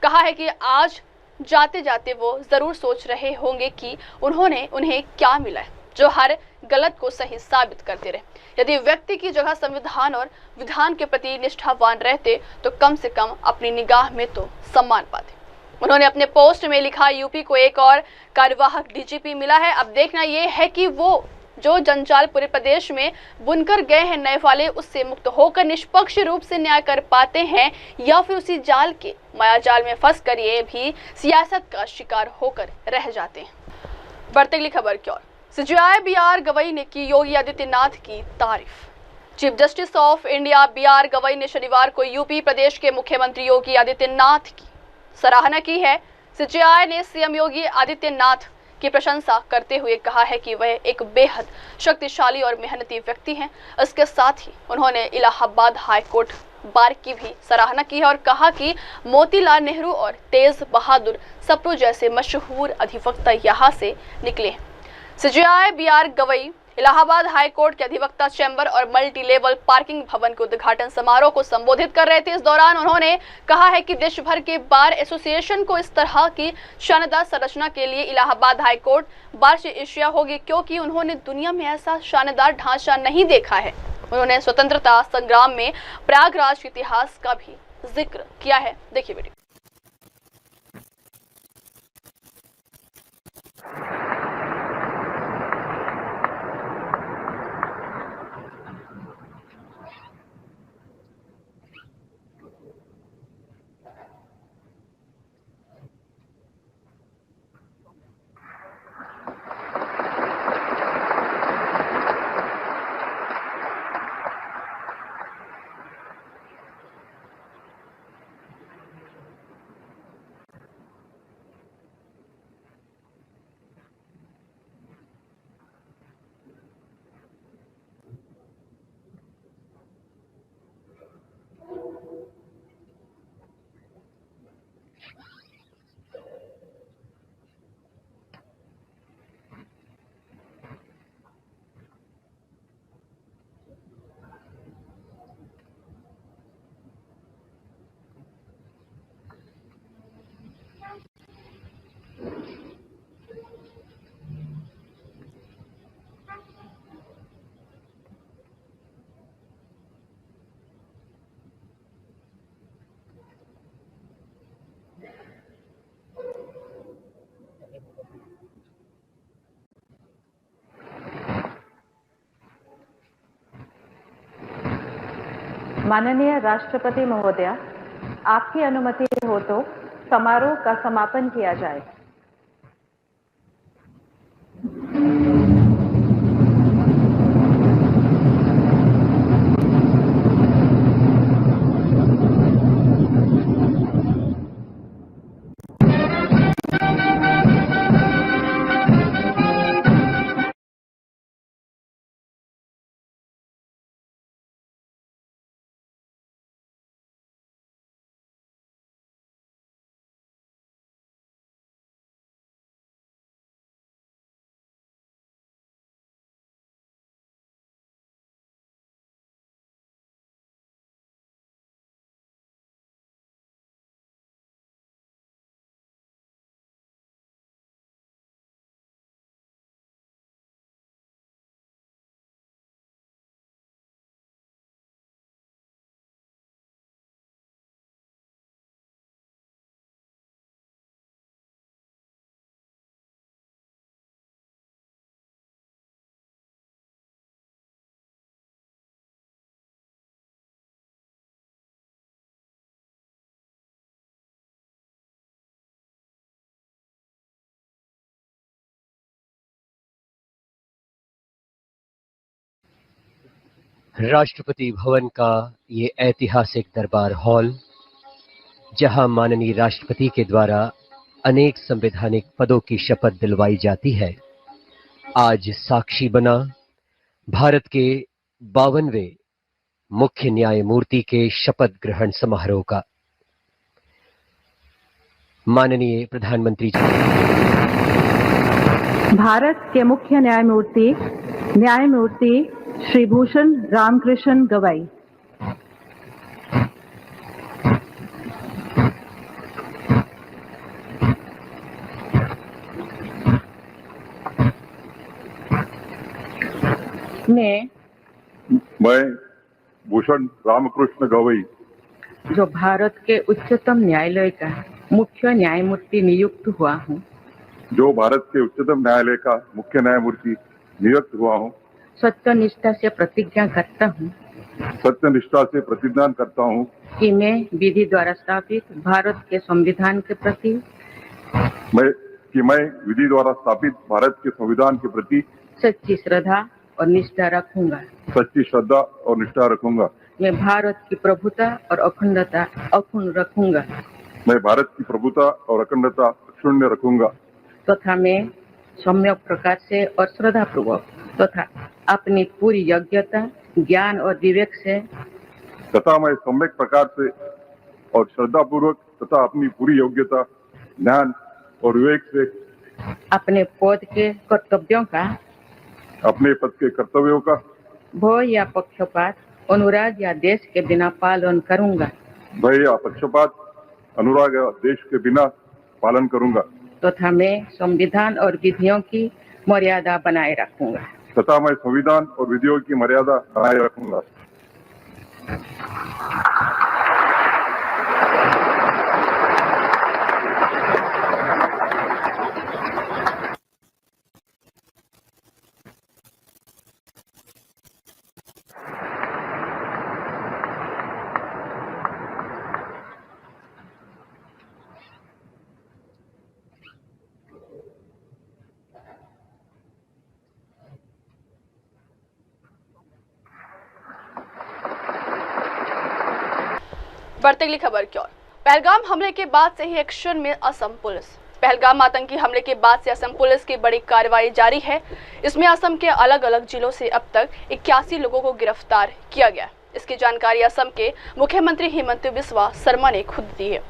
कहा है कि आज जाते जाते वो जरूर सोच रहे होंगे कि उन्हें क्या मिला है जो हर गलत को सही साबित करते रहे। यदि व्यक्ति की जगह संविधान और विधान के प्रति निष्ठावान रहते तो कम से कम अपनी निगाह में तो सम्मान पाते। उन्होंने अपने पोस्ट में लिखा, यूपी को एक और कार्यवाहक डीजीपी मिला है। अब देखना यह है कि वो जो जंजाल पूरे प्रदेश में बुनकर गए हैं नए वाले, उससे मुक्त होकर निष्पक्ष रूप से न्याय कर पाते हैं या फिर उसी जाल के मायाजाल में फंसकर ये भी सियासत का शिकार होकर रह जाते हैं। बढ़ती अगली खबर की ओर। सीजेआई BR गवई ने की योगी आदित्यनाथ की तारीफ। Chief justice of India BR Gavai ने शनिवार को यूपी प्रदेश के मुख्यमंत्री योगी आदित्यनाथ की सराहना की है। सीजेआई ने सीएम योगी आदित्यनाथ की प्रशंसा करते हुए कहा है कि वह एक बेहद शक्तिशाली और मेहनती व्यक्ति हैं। इसके साथ ही उन्होंने इलाहाबाद हाई कोर्ट बार की भी सराहना की है और कहा कि मोतीलाल नेहरू और तेज बहादुर सप्रू जैसे मशहूर अधिवक्ता यहाँ से निकले हैं। CJI BR Gavai Allahabad high court के अधिवक्ता चैम्बर और मल्टी लेवल पार्किंग भवन के उद्घाटन समारोह को संबोधित कर रहे थे। इस दौरान उन्होंने कहा है कि देश भर के बार एसोसिएशन को इस तरह की शानदार संरचना के लिए इलाहाबाद हाई कोर्ट बार से एशिया होगी, क्योंकि उन्होंने दुनिया में ऐसा शानदार ढांचा नहीं देखा है। उन्होंने स्वतंत्रता संग्राम में प्रयागराज के इतिहास का भी जिक्र किया है। देखिए वीडियो। माननीय राष्ट्रपति महोदया, आपकी अनुमति हो तो समारोह का समापन किया जाए। राष्ट्रपति भवन का ये ऐतिहासिक दरबार हॉल, जहां माननीय राष्ट्रपति के द्वारा अनेक संवैधानिक पदों की शपथ दिलवाई जाती है, आज साक्षी बना भारत के 52वें मुख्य न्यायमूर्ति के शपथ ग्रहण समारोह का। माननीय प्रधानमंत्री जी, भारत के मुख्य न्यायमूर्ति श्री भूषण रामकृष्ण गवाई। मैं भूषण रामकृष्ण गवई, जो भारत के उच्चतम न्यायालय का मुख्य न्यायमूर्ति नियुक्त हुआ हूँ, जो भारत के उच्चतम न्यायालय का मुख्य न्यायमूर्ति नियुक्त हुआ हूँ, सत्यनिष्ठा से प्रतिज्ञा करता हूँ कि मैं विधि द्वारा स्थापित भारत के संविधान के प्रति सच्ची श्रद्धा और निष्ठा रखूंगा। मैं भारत की प्रभुता और अखंडता अक्षुण्ण रखूंगा। तथा मैं सम्यक प्रकार से और श्रद्धापूर्वक तथा अपनी पूरी योग्यता, ज्ञान और विवेक से अपने पद के कर्तव्यों का भय या पक्षपात, अनुराग या देश के बिना पालन करूंगा। तथा मैं संविधान और विधियों की मर्यादा बनाए रखूंगा। बढ़ते अगली खबर की ओर। पहलगाम हमले के बाद से ही एक्शन में असम पुलिस। पहलगाम आतंकी हमले के बाद से असम पुलिस की बड़ी कार्रवाई जारी है। इसमें असम के अलग अलग जिलों से अब तक 81 लोगों को गिरफ्तार किया गया। इसकी जानकारी असम के मुख्यमंत्री हिमंत बिस्वा शर्मा ने खुद दी है।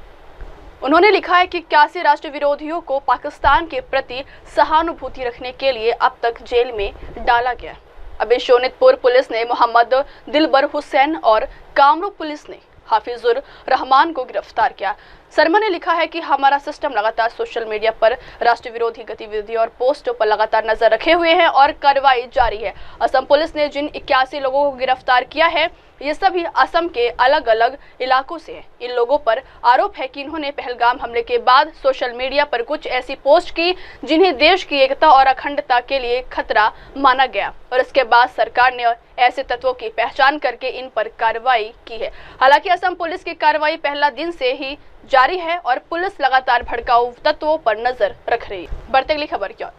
उन्होंने लिखा है कि 81 राष्ट्र विरोधियों को पाकिस्तान के प्रति सहानुभूति रखने के लिए अब तक जेल में डाला गया। अभी शोनितपुर पुलिस ने मोहम्मद दिलबर हुसैन और कामरूप पुलिस ने हाफिजुर रहमान को गिरफ्तार किया। शर्मा ने लिखा है कि हमारा सिस्टम लगातार सोशल मीडिया पर राष्ट्र विरोधी गतिविधि और पोस्टों पर लगातार नजर रखे हुए हैं और कार्रवाई जारी है। असम पुलिस ने जिन 81 लोगों को गिरफ्तार किया है, ये सभी असम के अलग अलग इलाकों से हैं। इन लोगों पर आरोप है कि इन्होंने पहलगाम हमले के बाद सोशल मीडिया पर कुछ ऐसी पोस्ट की जिन्हें देश की एकता और अखंडता के लिए खतरा माना गया और इसके बाद सरकार ने ऐसे तत्वों की पहचान करके इन पर कार्रवाई की है। हालांकि असम पुलिस की कार्रवाई पहला दिन से ही जारी है और पुलिस लगातार भड़काऊ तत्वों पर नजर रख रही है। बढ़ते अगली खबर की ओर।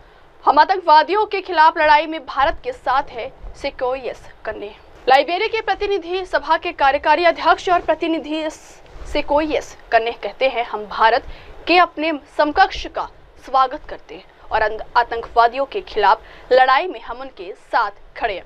हम आतंकवादियों के खिलाफ लड़ाई में भारत के साथ है, सिकोयस कन्ने। लाइबेरिया के प्रतिनिधि सभा के कार्यकारी अध्यक्ष और प्रतिनिधि सिकोयस कन्ने कहते हैं, हम भारत के अपने समकक्ष का स्वागत करते हैं और आतंकवादियों के खिलाफ लड़ाई में हम उनके साथ खड़े हैं।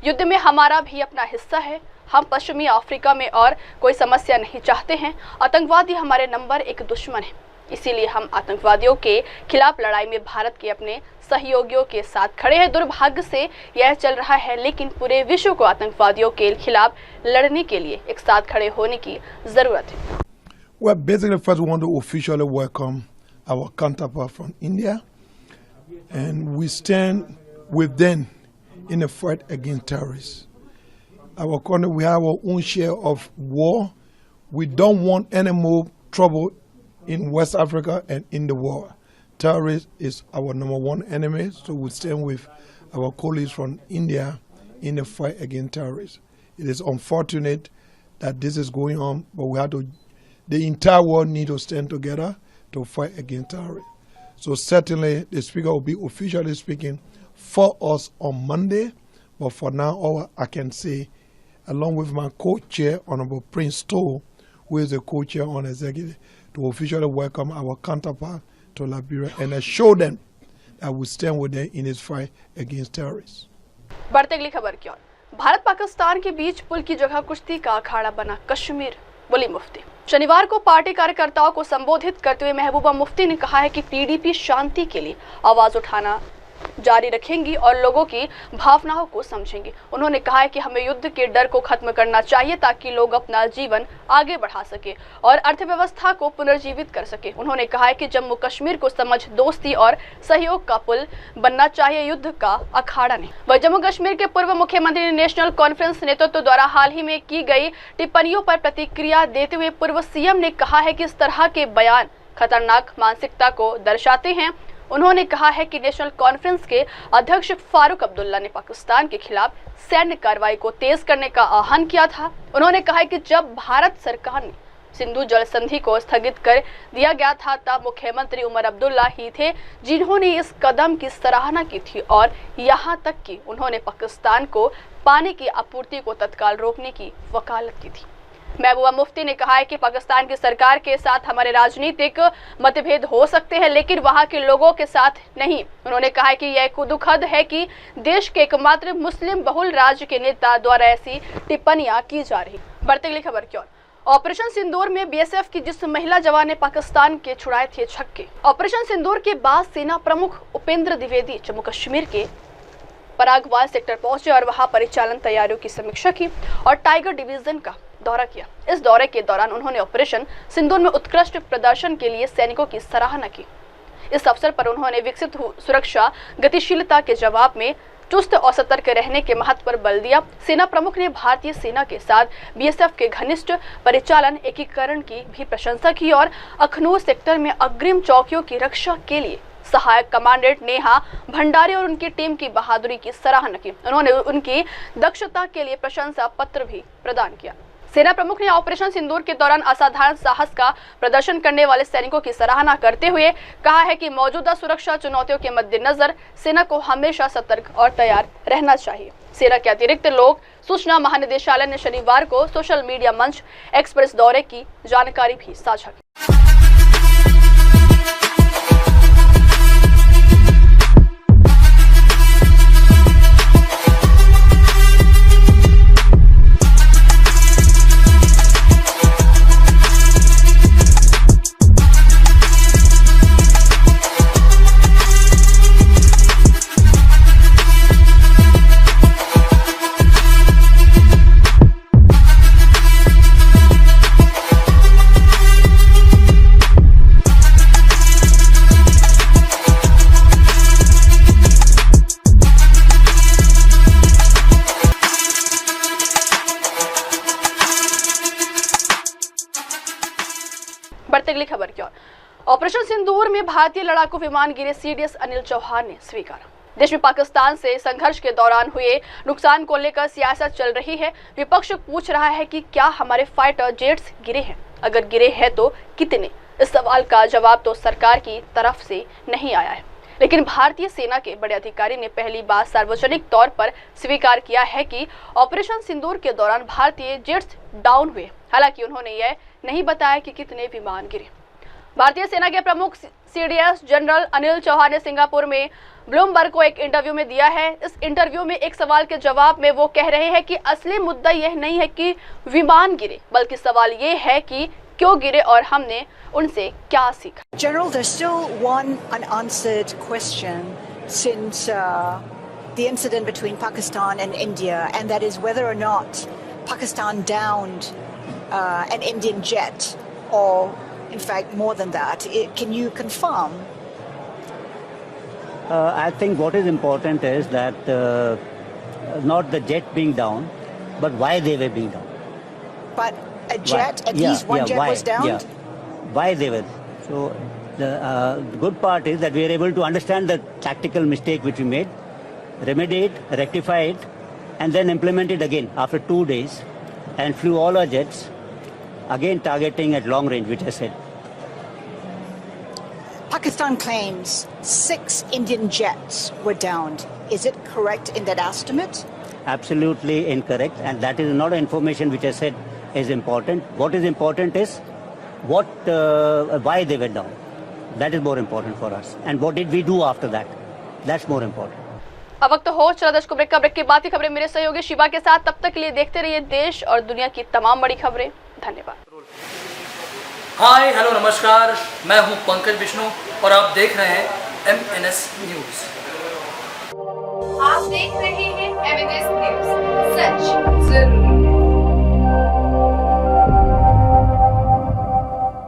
युद्ध में हमारा भी अपना हिस्सा है। हम पश्चिमी अफ्रीका में और कोई समस्या नहीं चाहते हैं। आतंकवादी हमारे नंबर 1 दुश्मन है, इसीलिए हम आतंकवादियों के खिलाफ लड़ाई में भारत के अपने सहयोगियों के साथ खड़े हैं। दुर्भाग्य से यह चल रहा है, लेकिन पूरे विश्व को आतंकवादियों के खिलाफ लड़ने के लिए एक साथ खड़े होने की जरूरत है। Well, basically, first we want to officially welcome our counterpart from India, and we stand with them in the fight against terrorists. Our country, we have our own share of war. We don't want any more trouble in West Africa and in the world. Terrorists is our #1 enemy, so we stand with our colleagues from India in the fight against terrorists. It is unfortunate that this is going on, but we have to, the entire world need to stand together to fight against terrorists. So certainly the speaker will be officially speaking for us on Monday, but for now all I can say, along with my co-chair, Honorable Prince Stoll, who is the co-chair on executive, to officially welcome our counterpart to Liberia and assure them that we stand with them in this fight against terrorists. बढ़ते अगली खबर की ओर। भारत पाकिस्तान के बीच पुल की जगह कुश्ती का अखाड़ा बना कश्मीर, बोली मुफ्ती। शनिवार को पार्टी कार्यकर्ताओं को संबोधित करते हुए महबूबा मुफ्ती ने कहा है कि पीडीपी शांति के लिए आवाज उठाना जारी रखेंगी और लोगों की भावनाओं को समझेंगी। उन्होंने कहा है कि हमें युद्ध के डर को खत्म करना चाहिए ताकि लोग अपना जीवन आगे बढ़ा सके और अर्थव्यवस्था को पुनर्जीवित कर सके। उन्होंने कहा है कि जम्मू कश्मीर को समझ, दोस्ती और सहयोग का पुल बनना चाहिए, युद्ध का अखाड़ा नहीं। वह जम्मू कश्मीर के पूर्व मुख्यमंत्री ने नेशनल कॉन्फ्रेंस नेतृत्व द्वारा हाल ही में की गई टिप्पणियों पर प्रतिक्रिया देते हुए पूर्व सीएम ने कहा है कि इस तरह के बयान खतरनाक मानसिकता को दर्शाते हैं। उन्होंने कहा है कि नेशनल कॉन्फ्रेंस के अध्यक्ष फारूक अब्दुल्ला ने पाकिस्तान के खिलाफ सैन्य कार्रवाई को तेज करने का आह्वान किया था। उन्होंने कहा है कि जब भारत सरकार ने सिंधु जल संधि को स्थगित कर दिया गया था तब मुख्यमंत्री उमर अब्दुल्ला ही थे जिन्होंने इस कदम की सराहना की थी और यहाँ तक कि उन्होंने पाकिस्तान को पानी की आपूर्ति को तत्काल रोकने की वकालत की थी। महबूबा मुफ्ती ने कहा है कि पाकिस्तान की सरकार के साथ हमारे राजनीतिक मतभेद हो सकते हैं लेकिन वहां के लोगों के साथ नहीं। उन्होंने कहा है कि यह दुखद है कि देश के एकमात्र मुस्लिम बहुल राज्य के नेता द्वारा ऐसी टिप्पणियां की जा रही। बढ़ती अगली खबर की ओर। ऑपरेशन सिंदूर में बीएसएफ की जिस महिला जवान ने पाकिस्तान के छुड़ाए थे छक्के। ऑपरेशन सिंदूर के बाद सेना प्रमुख उपेंद्र द्विवेदी जम्मू कश्मीर के परागवाल सेक्टर पहुंचे और वहां परिचालन तैयारियों की समीक्षा की और टाइगर डिवीजन का दौरा किया। इस दौरे के दौरान उन्होंने ऑपरेशन सिंदूर में उत्कृष्ट प्रदर्शन के लिए सैनिकों की सराहना की। इस अवसर पर उन्होंने विकसित सुरक्षा गतिशीलता के जवाब में चुस्त और सतर्क रहने के महत्व पर बल दिया। सेना प्रमुख ने भारतीय सेना के साथ बीएसएफ के घनिष्ठ परिचालन एकीकरण की भी प्रशंसा की और अखनूर सेक्टर में अग्रिम चौकियों की रक्षा के लिए सहायक कमांडेंट नेहा भंडारी और उनकी टीम की बहादुरी की सराहना की। उन्होंने उनकी दक्षता के लिए प्रशंसा पत्र भी प्रदान किया। सेना प्रमुख ने ऑपरेशन सिंदूर के दौरान असाधारण साहस का प्रदर्शन करने वाले सैनिकों की सराहना करते हुए कहा है कि मौजूदा सुरक्षा चुनौतियों के मद्देनजर सेना को हमेशा सतर्क और तैयार रहना चाहिए। सेना के अतिरिक्त लोक सूचना महानिदेशालय ने शनिवार को सोशल मीडिया मंच एक्सप्रेस दौरे की जानकारी भी साझा की। बढ़ते अगली खबर की ओर। ऑपरेशन सिंदूर में भारतीय लड़ाकू विमान गिरे, सीडीएस अनिल चौहान ने स्वीकारा। देश में पाकिस्तान से संघर्ष के दौरान हुए नुकसान को लेकर सियासत चल रही है। विपक्ष पूछ रहा है कि क्या हमारे फाइटर जेट्स गिरे हैं, अगर गिरे हैं तो कितने। इस सवाल का जवाब तो सरकार की तरफ से नहीं आया है, लेकिन भारतीय सेना के बड़े अधिकारी ने पहली बार सार्वजनिक तौर पर स्वीकार किया है कि ऑपरेशन सिंदूर के दौरान भारतीय जेट्स डाउन हुए। हालांकि उन्होंने यह नहीं बताया कि कितने विमान गिरे। भारतीय सेना के प्रमुख सीडीएस जनरल अनिल चौहान ने सिंगापुर में ब्लूमबर्ग को एक इंटरव्यू में दिया है। इस इंटरव्यू में एक सवाल के जवाब में वो कह रहे हैं कि असली मुद्दा यह नहीं है कि विमान गिरे, बल्कि सवाल ये है कि क्यों गिरे और हमने उनसे क्या सीखा। General, there's still one unanswered question since the incident between Pakistan and India, and that is whether or not Pakistan downed an Indian jet, or in fact more than that. Can you confirm? I think what is important is that not the jet being down, but why they were being down. But a jet, at least one jet was downed? Yeah. Why they were. So the good part is that we are able to understand the tactical mistake which we made, remedy it, rectify it, and then implement it again after 2 days, and flew all our jets, again targeting at long range, which I said. Pakistan claims 6 Indian jets were downed. Is it correct in that estimate? absolutely incorrect, and that is not information which I said is important. What is important is why they went down. That is more important for us. And what did we do after that? That's more important. अब वक्त हो चला दर्शकों break का। Break के बाद की खबरें मेरे सहयोगी शिवा के साथ। तब तक के लिए देखते रहिए देश और दुनिया की तमाम बड़ी खबरें। धन्यवाद। हाय हेलो नमस्कार, मैं हूं पंकज विष्णु और आप देख रहे हैं MNS न्यूज। आप देख रहे हैं MNS न्यूज, सच जरूरी।